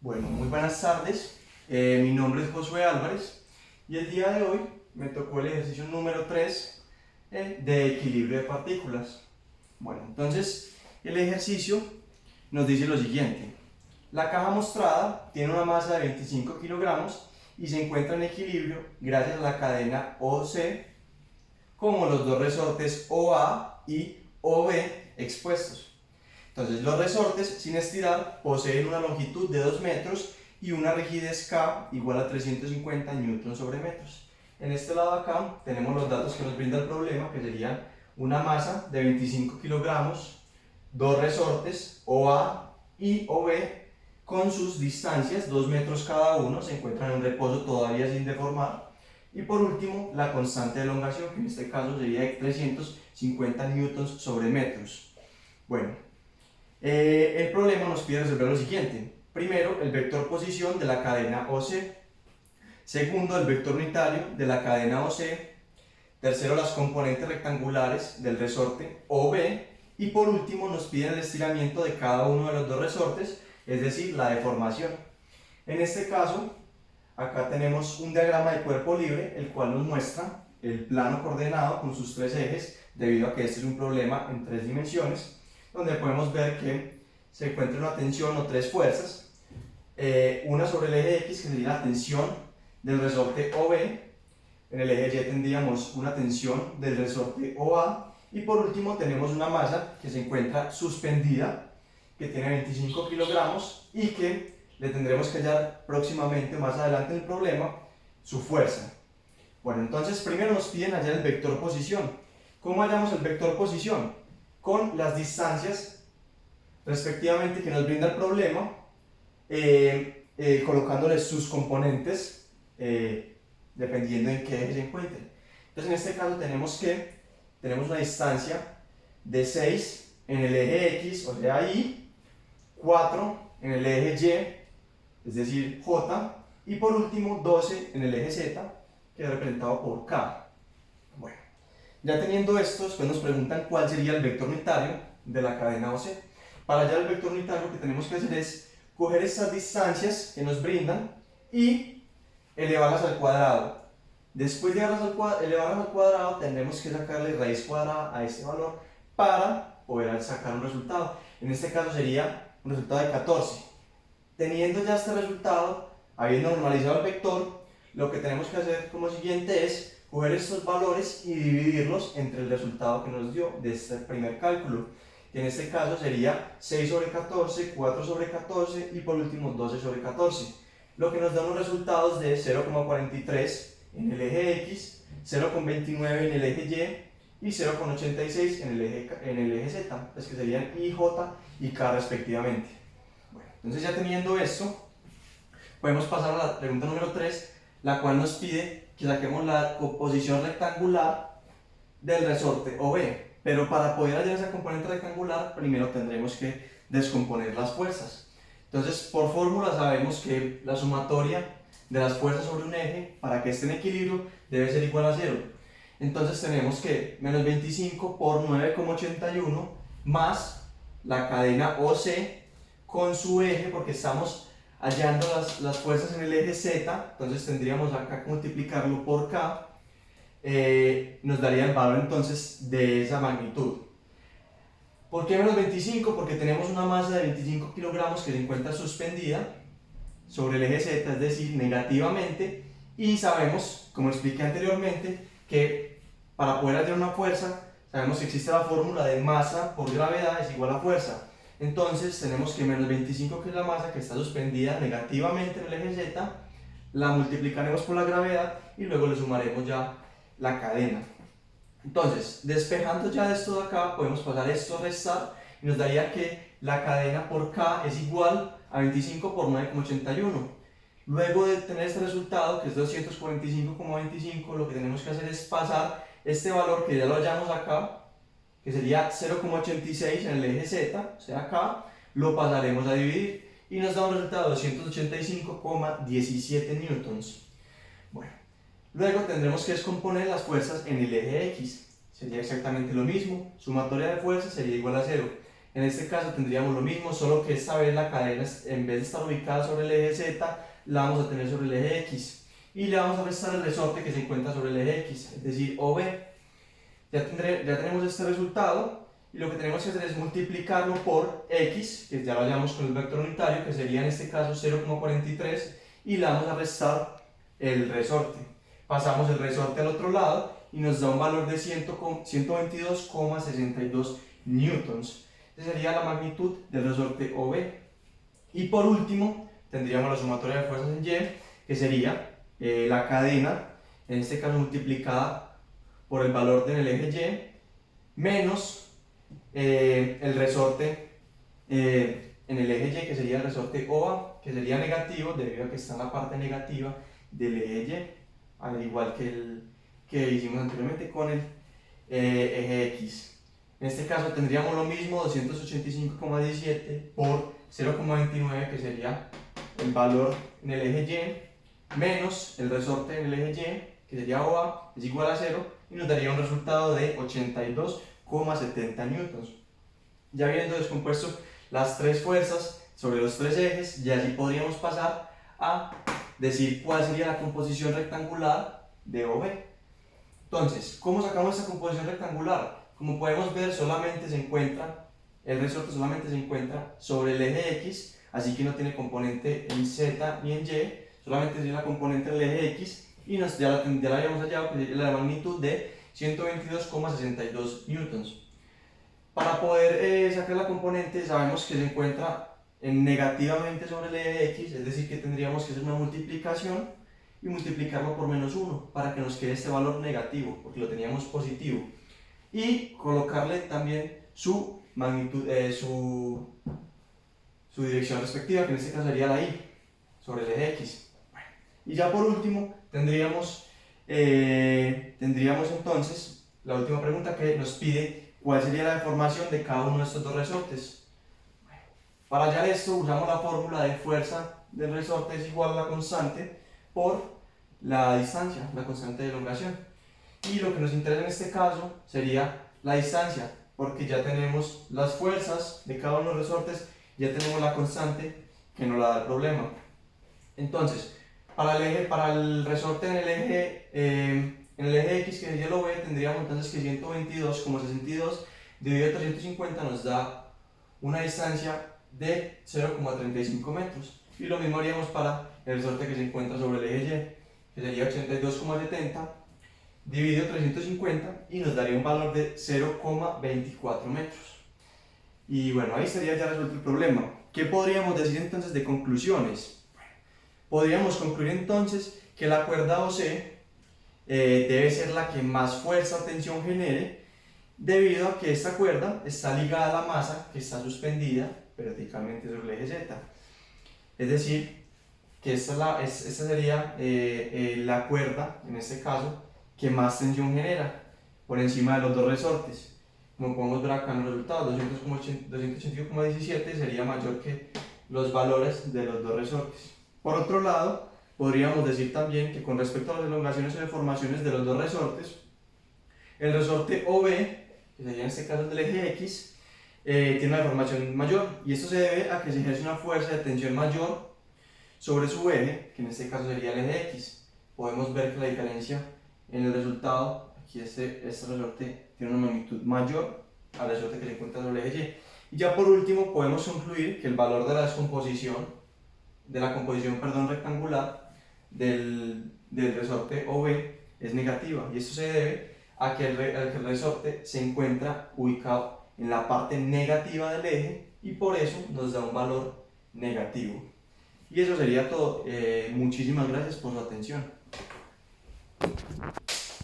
Bueno, muy buenas tardes. Mi nombre es Josué Álvarez y el día de hoy me tocó el ejercicio número 3 de equilibrio de partículas. Bueno, entonces el ejercicio nos dice lo siguiente. La caja mostrada tiene una masa de 25 kilogramos y se encuentra en equilibrio gracias a la cadena OC, como los dos resortes OA y OB expuestos. Entonces, los resortes sin estirar poseen una longitud de 2 metros y una rigidez K igual a 350 Newton sobre metros. En este lado acá tenemos los datos que nos brinda el problema, que serían una masa de 25 kilogramos, dos resortes OA y OB con sus distancias, 2 metros cada uno, se encuentran en reposo todavía sin deformar. Y por último, la constante de elongación, que en este caso sería de 350 newtons sobre metros. Bueno, el problema nos pide resolver lo siguiente. Primero, el vector posición de la cadena OC. Segundo, el vector unitario de la cadena OC. Tercero, las componentes rectangulares del resorte OB. Y por último, nos piden el estiramiento de cada uno de los dos resortes, es decir, la deformación. En este caso, acá tenemos un diagrama de cuerpo libre, el cual nos muestra el plano coordenado con sus tres ejes, debido a que este es un problema en 3 dimensiones, donde podemos ver que se encuentra una tensión o 3 fuerzas, una sobre el eje X, que sería la tensión del resorte OB, en el eje Y tendríamos una tensión del resorte OA, y por último tenemos una masa que se encuentra suspendida, que tiene 25 kilogramos y que le tendremos que hallar próximamente, más adelante en el problema, su fuerza. Bueno, entonces primero nos piden hallar el vector posición. ¿Cómo hallamos el vector posición? Con las distancias respectivamente que nos brinda el problema, colocándoles sus componentes dependiendo en qué eje se encuentren. Entonces en este caso tenemos una distancia de 6 en el eje X, o sea Y, 4 en el eje Y, es decir J, y por último 12 en el eje Z, que es representado por K. Bueno, ya teniendo esto, después nos preguntan cuál sería el vector unitario de la cadena OC. Para hallar el vector unitario, lo que tenemos que hacer es coger estas distancias que nos brindan y elevarlas al cuadrado. Después de elevarlas al cuadrado, tendremos que sacarle raíz cuadrada a este valor para poder sacar un resultado. En este caso sería un resultado de 14. Teniendo ya este resultado, habiendo normalizado el vector, lo que tenemos que hacer como siguiente es coger estos valores y dividirlos entre el resultado que nos dio de este primer cálculo, que en este caso sería 6 sobre 14, 4 sobre 14 y por último 12 sobre 14, lo que nos da unos resultados de 0,43 en el eje X, 0,29 en el eje Y y 0,86 en el eje Z, pues que serían I, J y K respectivamente. Bueno, entonces ya teniendo esto, podemos pasar a la pregunta número 3, la cual nos pide que saquemos la composición rectangular del resorte OB. Pero para poder hallar esa componente rectangular, primero tendremos que descomponer las fuerzas. Entonces, por fórmula sabemos que la sumatoria de las fuerzas sobre un eje, para que esté en equilibrio, debe ser igual a 0. Entonces tenemos que menos 25 por 9,81 más la cadena OC con su eje, porque estamos hallando las fuerzas en el eje Z, entonces tendríamos acá que multiplicarlo por K, nos daría el valor entonces de esa magnitud. ¿Por qué menos 25? Porque tenemos una masa de 25 kilogramos que se encuentra suspendida sobre el eje Z, es decir, negativamente, y sabemos, como expliqué anteriormente, que para poder hallar una fuerza, sabemos que existe la fórmula de masa por gravedad es igual a fuerza. Entonces tenemos que menos 25, que es la masa que está suspendida negativamente en el eje Z, la multiplicaremos por la gravedad y luego le sumaremos ya la cadena. Entonces, despejando ya esto de acá, podemos pasar esto a restar y nos daría que la cadena por K es igual a 25 por 9,81. Luego de tener este resultado, que es 245,25, lo que tenemos que hacer es pasar este valor que ya lo hallamos acá, que sería 0,86 en el eje Z, o sea K, lo pasaremos a dividir y nos da un resultado de 285,17 newtons. Bueno, luego tendremos que descomponer las fuerzas en el eje X. Sería exactamente lo mismo, sumatoria de fuerzas sería igual a 0. En este caso tendríamos lo mismo, solo que esta vez la cadena, en vez de estar ubicada sobre el eje Z, la vamos a tener sobre el eje X. Y le vamos a restar el resorte que se encuentra sobre el eje X, es decir, OB. Ya tenemos este resultado, y lo que tenemos que hacer es multiplicarlo por X, que ya lo hallamos con el vector unitario, que sería en este caso 0,43, y le vamos a restar el resorte. Pasamos el resorte al otro lado y nos da un valor de 122,62 newtons. Esa sería la magnitud del resorte OB. Y por último, tendríamos la sumatoria de fuerzas en Y, que sería la cadena, en este caso multiplicada por el valor del eje Y, menos el resorte en el eje Y, que sería el resorte OA, que sería negativo debido a que está en la parte negativa del eje Y, al igual que el que hicimos anteriormente con el eje X. En este caso tendríamos lo mismo, 285,17 por 0,29, que sería el valor en el eje Y, menos el resorte en el eje Y, que sería OA, es igual a 0, y nos daría un resultado de 82,70 newtons. Ya habiendo descompuesto las tres fuerzas sobre los tres ejes, ya sí podríamos pasar a decir cuál sería la composición rectangular de OB. Entonces, ¿cómo sacamos esta composición rectangular? Como podemos ver, el resorte solamente se encuentra sobre el eje X, así que no tiene componente en Z ni en Y, solamente tiene la componente en el eje X, y ya la habíamos hallado, que es la magnitud de 122,62 newtons. Para poder sacar la componente, sabemos que se encuentra negativamente sobre el eje X, es decir, que tendríamos que hacer una multiplicación y multiplicarlo por menos 1 para que nos quede este valor negativo, porque lo teníamos positivo, y colocarle también su magnitud, su dirección respectiva, que en este caso sería la Y, sobre el eje X. Y ya por último tendríamos entonces la última pregunta, que nos pide cuál sería la deformación de cada uno de estos dos resortes. Para hallar esto usamos la fórmula de fuerza del resorte es igual a la constante por la distancia, la constante de elongación. Y lo que nos interesa en este caso sería la distancia, porque ya tenemos las fuerzas de cada uno de los resortes, ya tenemos la constante que nos la da el problema. Entonces, para el resorte en el eje X, que sería el OB, tendríamos entonces que 122,62 dividido 350 nos da una distancia de 0,35 metros. Y lo mismo haríamos para el resorte que se encuentra sobre el eje Y, que sería 82,70 dividido 350, y nos daría un valor de 0,24 metros. Y bueno, ahí estaría ya resuelto el problema. ¿Qué podríamos decir entonces de conclusiones? Podríamos concluir entonces que la cuerda OC debe ser la que más fuerza o tensión genere, debido a que esta cuerda está ligada a la masa que está suspendida verticalmente sobre el eje Z. Es decir, que esta sería la cuerda, en este caso, que más tensión genera por encima de los dos resortes. Como podemos ver acá en los resultados, 281,17 sería mayor que los valores de los dos resortes. Por otro lado, podríamos decir también que con respecto a las elongaciones o deformaciones de los dos resortes, el resorte OB, que sería en este caso el del eje X, tiene una deformación mayor, y esto se debe a que se ejerce una fuerza de tensión mayor sobre su eje, que en este caso sería el eje X. Podemos ver que la diferencia en el resultado, aquí este resorte tiene una magnitud mayor al resorte que se encuentra sobre el eje Y. Y ya por último podemos concluir que el valor de la composición rectangular del resorte OB es negativa, y esto se debe a que el resorte se encuentra ubicado en la parte negativa del eje, y por eso nos da un valor negativo. Y eso sería todo. Muchísimas gracias por su atención.